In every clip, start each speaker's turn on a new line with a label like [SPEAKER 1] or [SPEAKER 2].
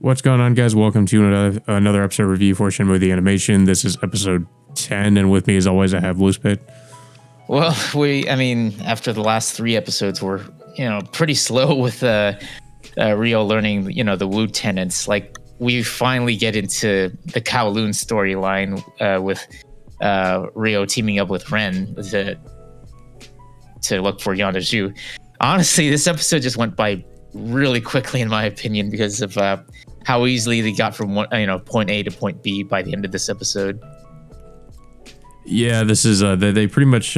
[SPEAKER 1] What's going on, guys? Welcome to another episode review for Shenmue the Animation. This is episode 10, and with me, as always, I have Loose Pit.
[SPEAKER 2] Well, after the last three episodes, we're, pretty slow with Rio learning, the Wu tenets. Like, we finally get into the Kowloon storyline with Rio teaming up with Ren to look for Yonda. Honestly, this episode just went by really quickly, in my opinion, because of how easily they got from point A to point B by the end of this episode.
[SPEAKER 1] Yeah, this is they pretty much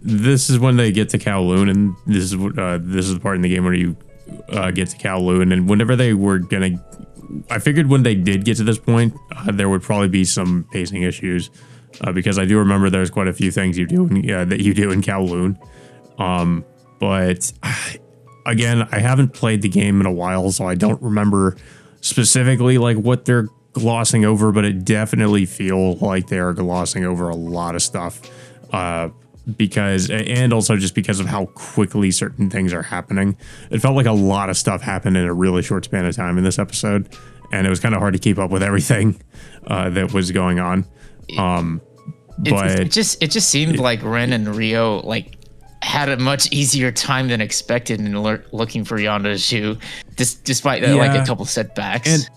[SPEAKER 1] this is when they get to Kowloon, and this is the part in the game where you get to Kowloon, and whenever they were gonna, I figured when they did get to this point, there would probably be some pacing issues because I do remember there's quite a few things that you do in Kowloon, but again, I haven't played the game in a while, so I don't remember specifically like what they're glossing over, but it definitely feels like they are glossing over a lot of stuff and also just because of how quickly certain things are happening. It felt like a lot of stuff happened in a really short span of time in this episode, and it was kind of hard to keep up with everything that was going on.
[SPEAKER 2] It just seemed like Ren and Rio had a much easier time than expected in looking for Yonda, despite a couple setbacks.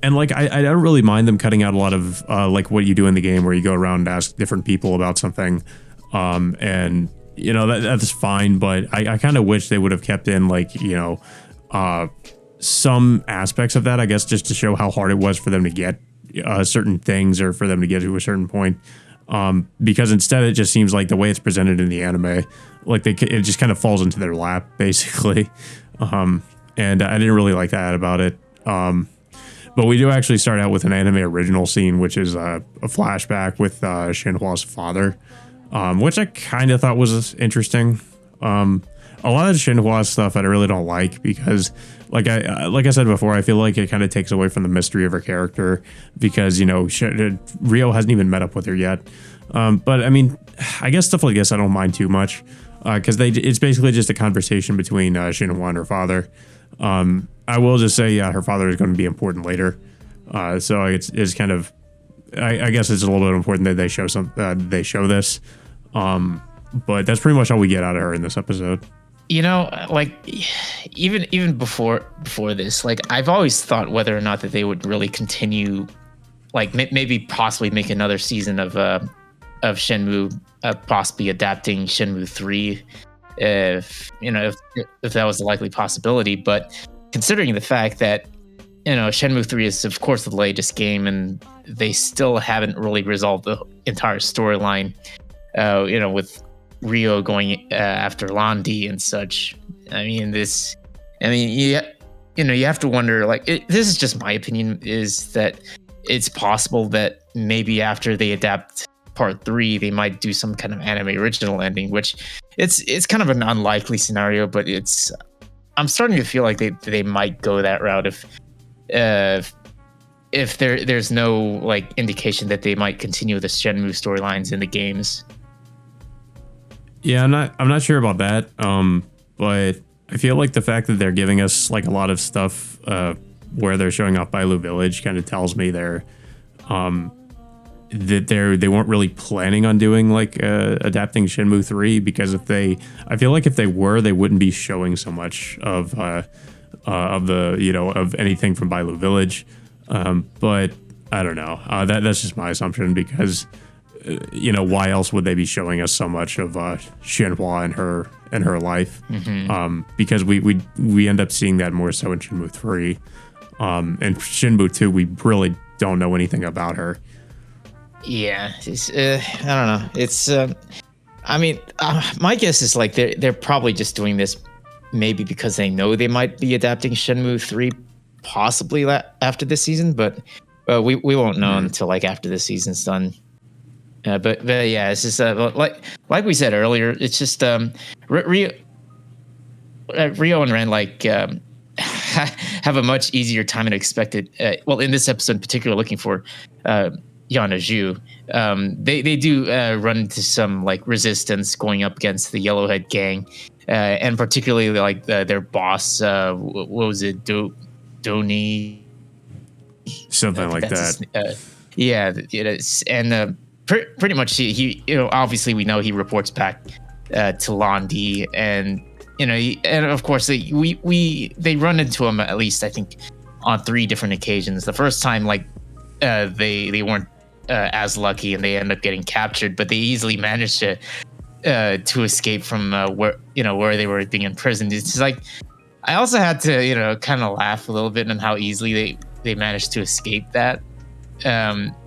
[SPEAKER 1] And like I don't really mind them cutting out a lot of like what you do in the game, where you go around and ask different people about something, and that's fine. But I kind of wish they would have kept in some aspects of that, I guess, just to show how hard it was for them to get certain things, or for them to get to a certain point. Because instead it just seems like the way it's presented in the anime, like it just kind of falls into their lap, basically. And I didn't really like that about it. But we do actually start out with an anime original scene, which is a flashback with Shenhua's father, which I kind of thought was interesting. A lot of Shenhua stuff I really don't like, because like I said before, I feel like it kind of takes away from the mystery of her character, because Rio hasn't even met up with her yet. But I mean, I guess stuff like this I don't mind too much, because it's basically just a conversation between Shenhua and her father. I will just say, her father is going to be important later, so it's kind of, I guess it's a little bit important that they show this. But that's pretty much all we get out of her in this episode.
[SPEAKER 2] Even before this, I've always thought whether or not that they would really continue, maybe possibly make another season of Shenmue, possibly adapting Shenmue 3, if that was a likely possibility. But considering the fact that Shenmue 3 is of course the latest game, and they still haven't really resolved the entire storyline, with Rio going after Landi and such. You have to wonder, this is just my opinion, is that it's possible that maybe after they adapt part 3, they might do some kind of anime original ending, which it's kind of an unlikely scenario, but I'm starting to feel like they might go that route if there's no indication that they might continue the Shenmue storylines in the games.
[SPEAKER 1] Yeah, I'm not sure about that. But I feel like the fact that they're giving us a lot of stuff where they're showing off Bailu Village kind of tells me that they weren't really planning on doing adapting Shenmue 3, because I feel like if they were, they wouldn't be showing so much of anything from Bailu Village. But I don't know. That's just my assumption, because why else would they be showing us so much of Shenhua and her life? Mm-hmm. Because we end up seeing that more so in Shenmue 3. And Shenmue 2, we really don't know anything about her.
[SPEAKER 2] Yeah, I don't know. It's my guess is they're probably just doing this maybe because they know they might be adapting Shenmue 3 possibly after this season, but we won't know until after the season's done. But yeah, it's just like we said earlier, it's just Rio and Ren have a much easier time than expected. In this episode in particular, looking for Yonda. They do run into some resistance going up against the Yellowhead gang, and particularly their boss. What was it, Doni?
[SPEAKER 1] Something like
[SPEAKER 2] That's
[SPEAKER 1] that.
[SPEAKER 2] yeah, it is. And pretty much he obviously we know he reports back to Londi, and and of course they run into him at least I think on 3 different occasions. The first time like they weren't as lucky and they end up getting captured, but they easily managed to escape from where they were being imprisoned. It's just like I also had to kind of laugh a little bit on how easily they managed to escape that.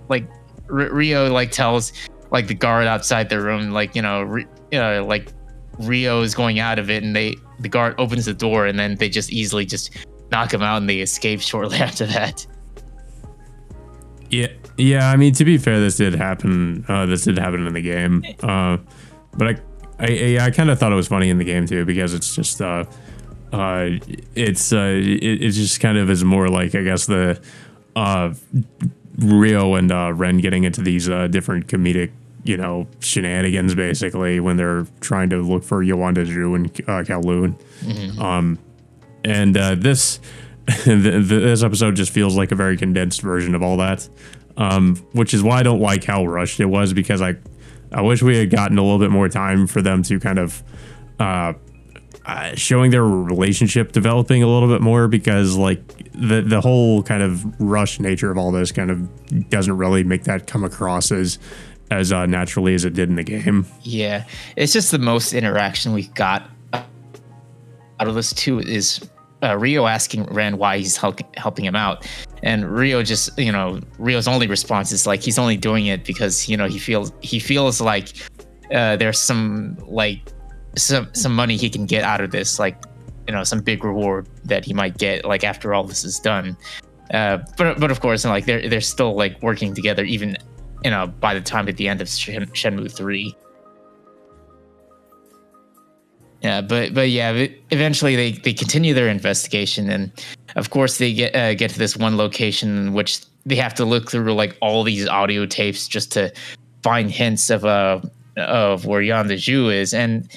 [SPEAKER 2] Like Rio like tells like the guard outside the room like like Rio is going out of it, and the guard opens the door, and then they just easily just knock him out, and they escape shortly after that.
[SPEAKER 1] Yeah. I mean, to be fair, this did happen. This did happen in the game. But I kind of thought it was funny in the game too, because it's just it just kind of is more like, I guess, the Rio and Ren getting into these different comedic shenanigans basically when they're trying to look for Yolanda Zhu and Kowloon. And this this episode just feels like a very condensed version of all that, which is why I don't like how rushed it was, because I wish we had gotten a little bit more time for them to kind of showing their relationship developing a little bit more, because like the whole kind of rush nature of all this kind of doesn't really make that come across as naturally as it did in the game.
[SPEAKER 2] Yeah, it's just the most interaction we got out of this too is Rio asking Ren why he's helping him out, and Rio just Rio's only response is like he's only doing it because he feels like there's some money he can get out of this, like some big reward that he might get like after all this is done. But of course, like they're still like working together even by the time at the end of Shenmue 3. Yeah, but eventually they continue their investigation, and of course they get to this one location in which they have to look through like all these audio tapes just to find hints of where Yolanda Zhu is. And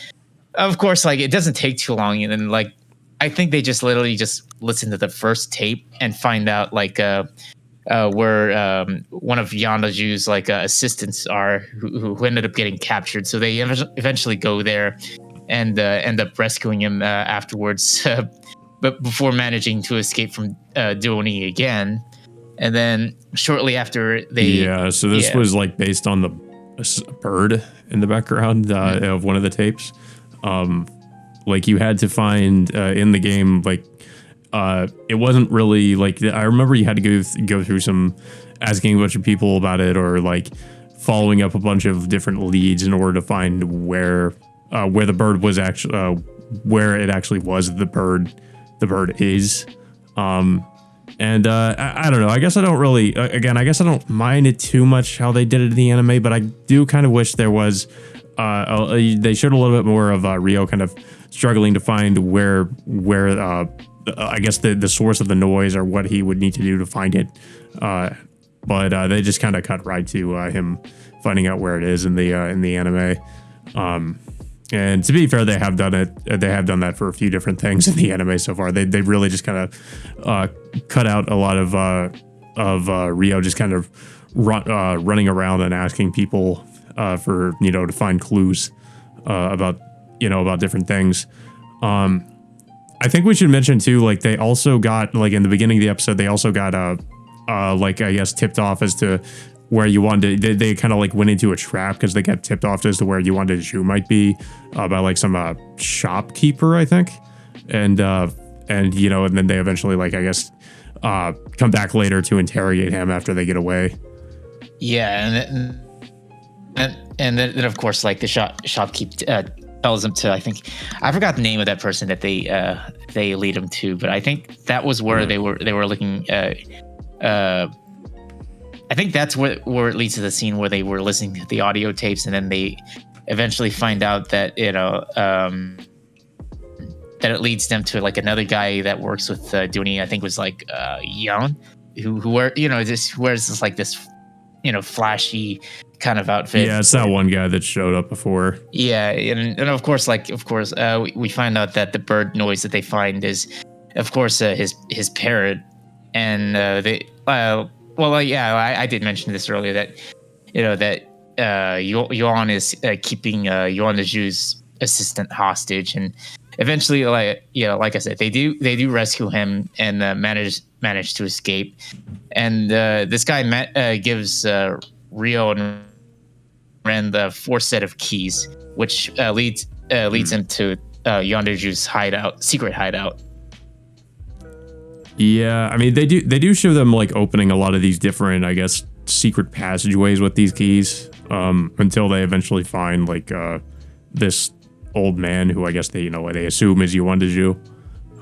[SPEAKER 2] of course, like it doesn't take too long, and then like I think they just literally just listen to the first tape and find out like where one of Yolanda Zhu's like assistants are who ended up getting captured. So they eventually go there and end up rescuing him afterwards, but before managing to escape from Duoni again. And then shortly after
[SPEAKER 1] so this was like based on the bird in the background of one of the tapes. Like you had to find in the game, like it wasn't really like, I remember you had to go through some asking a bunch of people about it, or like following up a bunch of different leads in order to find where the bird was actually where it actually was the bird is. And I don't know. I guess I don't really. Again, I guess I don't mind it too much how they did it in the anime, but I do kind of wish there was. They showed a little bit more of Rio kind of struggling to find where I guess the source of the noise, or what he would need to do to find it. But they just kind of cut right to him finding out where it is in the anime. And to be fair, they have done it. They have done that for a few different things in the anime so far. They really just kind of cut out a lot of Rio just kind of running around and asking people for to find clues about different things. I think we should mention too, like they also got, like in the beginning of the episode, they also got like I guess tipped off as to where you wanted to, they kind of like went into a trap because they got tipped off as to where you wanted Zhu might be by like some shopkeeper, I think. And then they eventually, like, I guess, come back later to interrogate him after they get away.
[SPEAKER 2] Yeah. And then of course, like the shopkeeper tells him to, I forgot the name of that person that they lead him to, but I think that was where they were looking, I think that's where it leads to the scene where they were listening to the audio tapes, and then they eventually find out that that it leads them to like another guy that works with Dooney. I think was like Young, who just wears this like this flashy kind of outfit.
[SPEAKER 1] Yeah, it's that one guy that showed up before.
[SPEAKER 2] Yeah, and of course, we find out that the bird noise that they find is, of course, his parrot. and I did mention this earlier that that Yuan is keeping Yuan de Ju's assistant hostage, and eventually, like I said, they do rescue him and manage to escape. And this guy gives Rio and Ren the 4 set of keys, which leads him to Yuan de Ju's secret hideout.
[SPEAKER 1] Yeah, I mean they do show them like opening a lot of these different, I guess, secret passageways with these keys, until they eventually find like this old man who I guess they they assume is Yuan de Ju.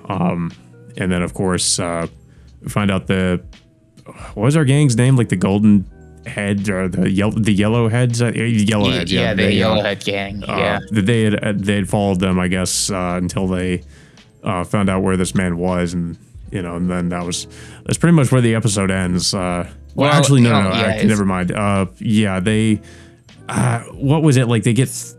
[SPEAKER 1] And then of course we find out what was our gang's name, like the Golden Heads or the Yellow Heads, Yellow Heads,
[SPEAKER 2] yeah, the Yellowhead gang. Yeah,
[SPEAKER 1] they had followed them, I guess, until they found out where this man was, and and then that's pretty much where the episode ends. Actually, no, never mind. They, what was it like? They get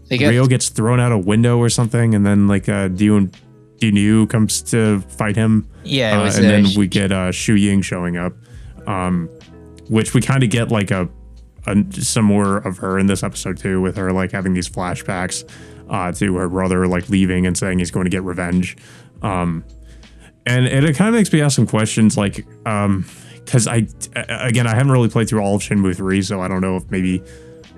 [SPEAKER 1] Rio gets thrown out a window or something, and then like Dianu comes to fight him.
[SPEAKER 2] Yeah,
[SPEAKER 1] and then we get Shu Ying showing up, which we kind of get like some more of her in this episode too, with her like having these flashbacks to her brother like leaving and saying he's going to get revenge. And it kind of makes me ask some questions, like, because I haven't really played through all of Shenmue 3, so I don't know if maybe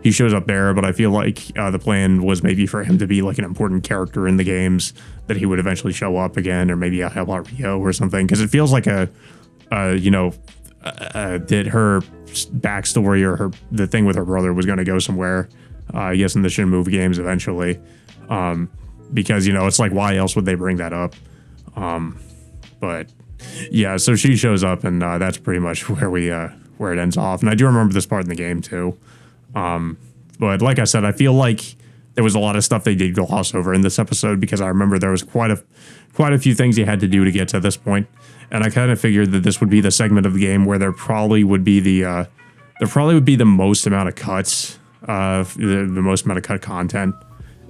[SPEAKER 1] he shows up there, but I feel like the plan was maybe for him to be like an important character in the games, that he would eventually show up again, or maybe help out Rio or something, because it feels like did her backstory or the thing with her brother was going to go somewhere, I guess in the Shenmue games eventually, because, it's like, why else would they bring that up? But yeah, so she shows up, and that's pretty much where it ends off. And I do remember this part in the game too. But like I said, I feel like there was a lot of stuff they did gloss over in this episode, because I remember there was quite a few things you had to do to get to this point. And I kind of figured that this would be the segment of the game where there probably would be the most amount of cuts, the most amount of cut content.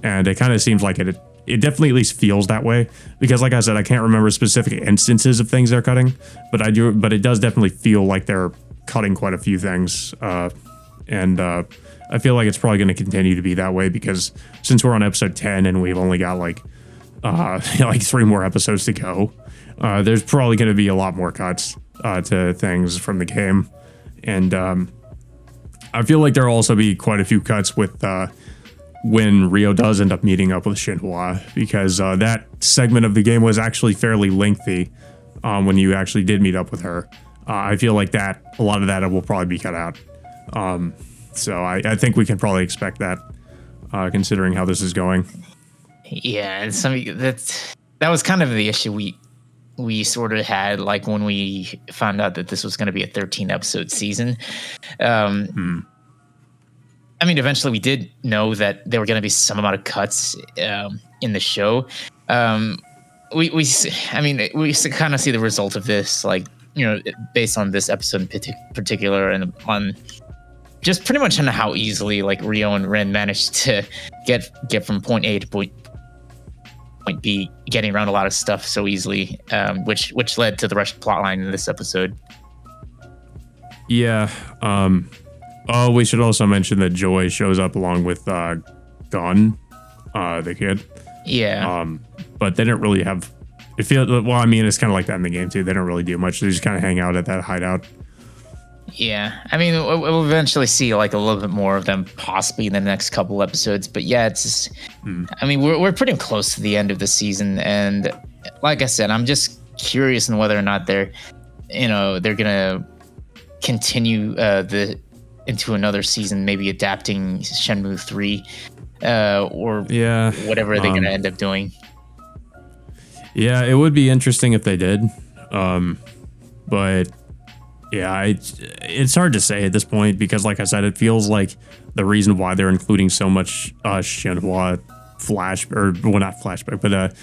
[SPEAKER 1] And it kind of seems like it definitely at least feels that way, because like I said, I can't remember specific instances of things they're cutting, but it does definitely feel like they're cutting quite a few things. And I feel like it's probably going to continue to be that way, because since we're on episode 10 and we've only got like 3 more episodes to go, there's probably going to be a lot more cuts to things from the game. And I feel like there'll also be quite a few cuts with when Rio does end up meeting up with Shenhua, because that segment of the game was actually fairly lengthy when you actually did meet up with her. I feel like a lot of that will probably be cut out. So I think we can probably expect that, considering how this is going.
[SPEAKER 2] Yeah, and that was kind of the issue we sort of had, like when we found out that this was going to be a 13 episode season. I mean, eventually we did know that there were going to be some amount of cuts in the show. We kind of see the result of this, like, based on this episode in particular, and on just pretty much on how easily like Rio and Ren managed to get from point A to point B, getting around a lot of stuff so easily, which led to the rushed plotline in this episode.
[SPEAKER 1] Yeah. We should also mention that Joy shows up along with Gun, the kid.
[SPEAKER 2] Yeah.
[SPEAKER 1] But they didn't really have. It's kind of like that in the game too. They don't really do much. They just kind of hang out at that hideout.
[SPEAKER 2] Yeah, I mean, we'll eventually see like a little bit more of them possibly in the next couple episodes. But yeah, it's just, I mean, we're pretty close to the end of the season, and like I said, I'm just curious on whether or not they're gonna continue into another season, maybe adapting Shenmue 3, or whatever they're gonna end up doing.
[SPEAKER 1] Yeah, it would be interesting if they did, but. Yeah, it's hard to say at this point, because, like I said, it feels like the reason why they're including so much Shenhua not flashback, but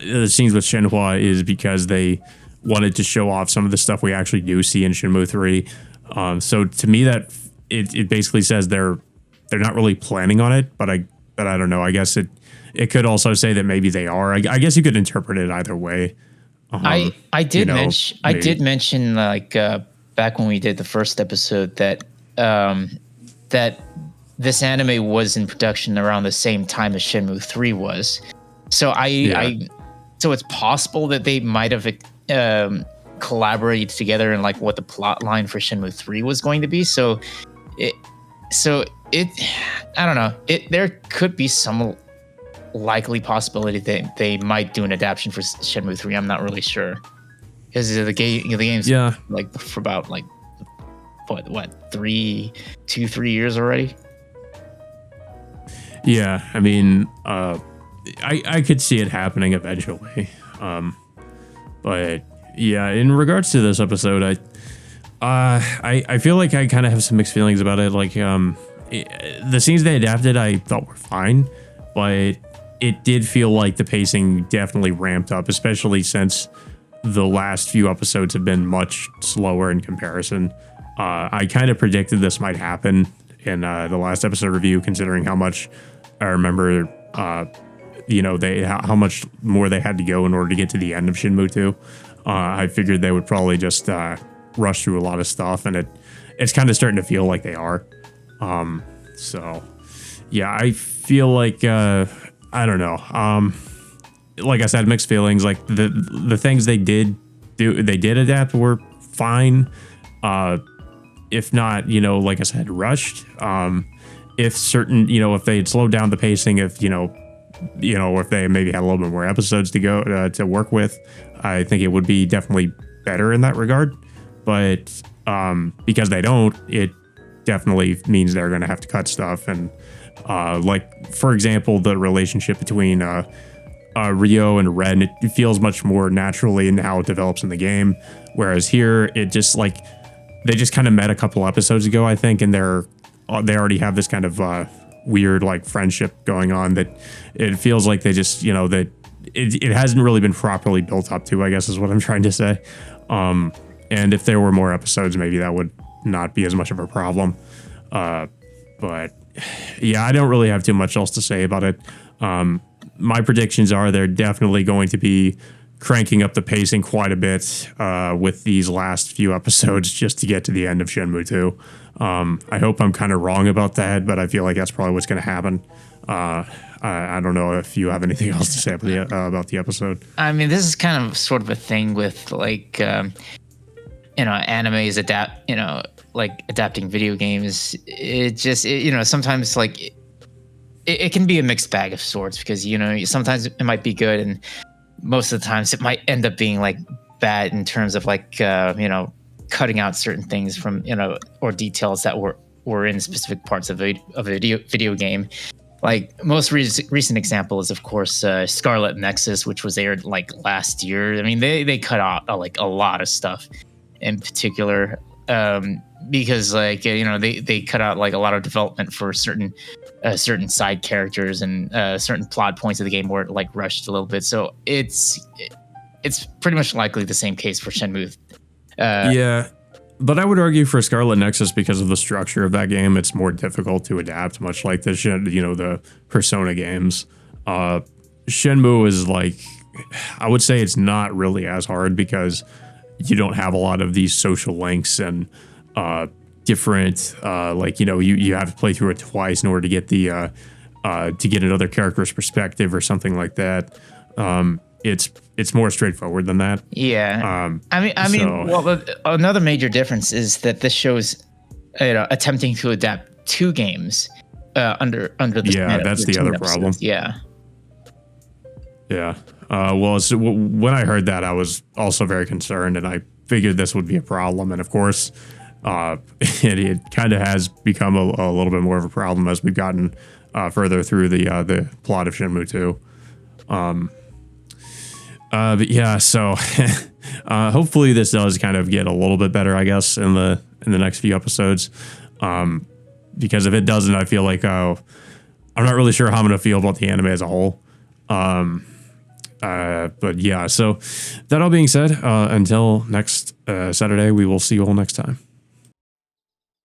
[SPEAKER 1] the scenes with Shenhua is because they wanted to show off some of the stuff we actually do see in Shenmue 3. So to me, that it basically says they're not really planning on it, but I don't know. I guess it could also say that maybe they are. I guess you could interpret it either way.
[SPEAKER 2] I did
[SPEAKER 1] know,
[SPEAKER 2] mention I
[SPEAKER 1] maybe.
[SPEAKER 2] did mention like back when we did the first episode that that this anime was in production around the same time as Shenmue 3 was. So
[SPEAKER 1] Yeah.
[SPEAKER 2] so it's possible that they might have collaborated together in like what the plot line for Shenmue 3 was going to be. It so it I don't know. There could be some likely possibility that they might do an adaptation for Shenmue 3. I'm not really sure. Because the game's
[SPEAKER 1] Yeah.
[SPEAKER 2] like for about like what 3 years already.
[SPEAKER 1] Yeah. I mean, I could see it happening eventually. But yeah, in regards to this episode, I feel like I kind of have some mixed feelings about it. Like, the scenes they adapted, I thought were fine, but it did feel like the pacing definitely ramped up, especially since the last few episodes have been much slower in comparison. I kind of predicted this might happen in the last episode review, considering how much I remember, how much more they had to go in order to get to the end of Shenmue 2. I figured they would probably just rush through a lot of stuff, and it's kind of starting to feel like they are. So yeah, I feel like I don't know. Like I said, mixed feelings. Like the things they did adapt were fine. If not, like I said, rushed. If certain, if they had slowed down the pacing, if they maybe had a little bit more episodes to go to work with, I think it would be definitely better in that regard. But because they don't, it definitely means they're going to have to cut stuff. And like, for example, the relationship between Rio and Ren, it feels much more naturally in how it develops in the game. Whereas here, it just like they just kind of met a couple episodes ago, I think, and they already have this kind of weird like friendship going on that it feels like they just that it hasn't really been properly built up to, I guess is what I'm trying to say. And if there were more episodes, maybe that would not be as much of a problem. But yeah, I don't really have too much else to say about it. My predictions are they're definitely going to be cranking up the pacing quite a bit with these last few episodes just to get to the end of Shenmue 2. I hope I'm kind of wrong about that, but I feel like that's probably what's going to happen. I don't know if you have anything else to say about the episode.
[SPEAKER 2] I mean, this is kind of sort of a thing with like, animes like adapting video games. It just, sometimes like it can be a mixed bag of sorts because, sometimes it might be good and most of the times it might end up being like bad in terms of like, cutting out certain things from, or details that were in specific parts of a video game. Like most recent example is of course Scarlet Nexus, which was aired like last year. I mean, they cut out like a lot of stuff in particular because like they cut out like a lot of development for certain side characters and certain plot points of the game were like rushed a little bit. So it's pretty much likely the same case for Shenmue.
[SPEAKER 1] Yeah. But I would argue for Scarlet Nexus, because of the structure of that game, it's more difficult to adapt, much like the Persona games. Shenmue is like, I would say it's not really as hard because you don't have a lot of these social links and different, you have to play through it twice in order to get to get another character's perspective or something like that. It's more straightforward than that.
[SPEAKER 2] Yeah. Well, another major difference is that this show's attempting to adapt two games under the
[SPEAKER 1] that's the other problem.
[SPEAKER 2] Yeah.
[SPEAKER 1] Yeah. When I heard that, I was also very concerned, and I figured this would be a problem. And of course, it kind of has become a little bit more of a problem as we've gotten further through the plot of Shenmue 2. But yeah, so hopefully this does kind of get a little bit better, I guess, in the next few episodes. Because if it doesn't, I feel like I'm not really sure how I'm going to feel about the anime as a whole. But yeah, so that all being said, until next Saturday, we will see you all next time.